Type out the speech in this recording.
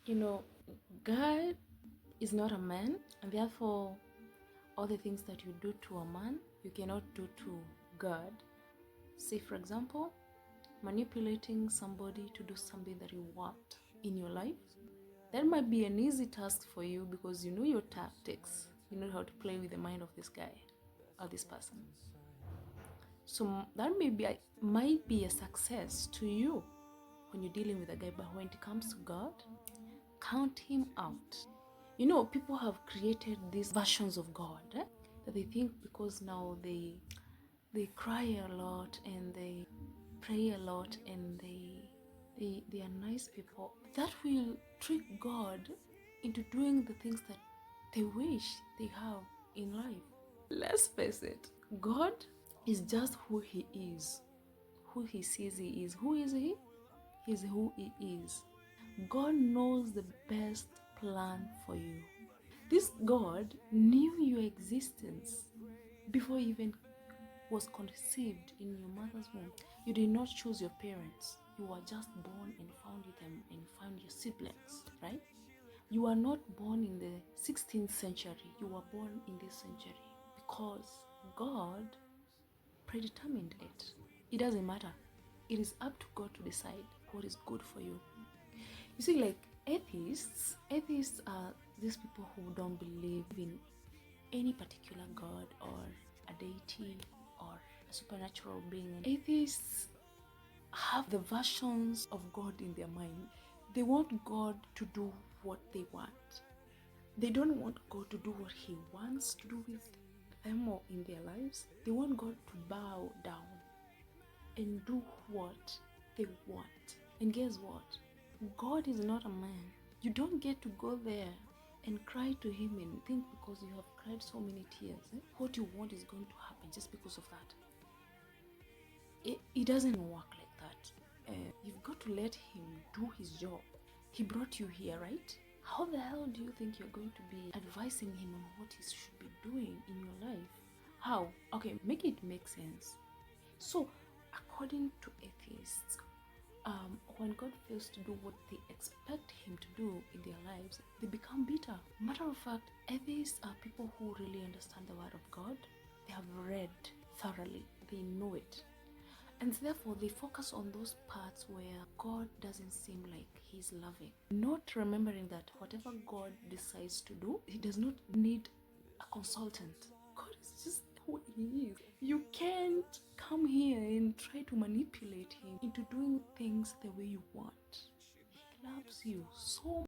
You know, God is not a man, and therefore, all the things that you do to a man, you cannot do to God. Say, for example, manipulating somebody to do something that you want in your life. That might be an easy task for you because you know your tactics. You know how to play with the mind of this guy or this person. So that might be a success to you when you're dealing with a guy, but when it comes to God, count him out. You know, people have created these versions of God that they think because now they cry a lot and they pray a lot and they are nice people, that will trick God into doing the things that they wish they have in life. Let's face it, God is just who he is, who he says he is. Who is he? He's who he is. God knows the best plan for you. This God knew your existence before you even was conceived in your mother's womb. You did not choose your parents. You were just born and found them and found your siblings, right? You were not born in the 16th century. You were born in this century because God predetermined it. It doesn't matter. It is up to God to decide what is good for you. You see, like atheists are these people who don't believe in any particular God or a deity or a supernatural being. Atheists have the versions of God in their mind. They want God to do what they want. They don't want God to do what he wants to do with them or in their lives. They want God to bow down and do what they want. And guess what? God is not a man. You don't get to go there and cry to him and think because you have cried so many tears, what you want is going to happen just because of that. It doesn't work like that. You've got to let him do his job. He brought you here, right? How the hell do you think you're going to be advising him on what he should be doing in your life? How? Okay, make it make sense. So, according to atheists, when God fails to do what they expect him to do in their lives, they become bitter. Matter of fact, atheists are people who really understand the word of God. They have read thoroughly. They know it. And therefore, they focus on those parts where God doesn't seem like he's loving. Not remembering that whatever God decides to do, he does not need a consultant. God is just who he is. You can't come here and try to manipulate him into doing things the way you want. He loves you so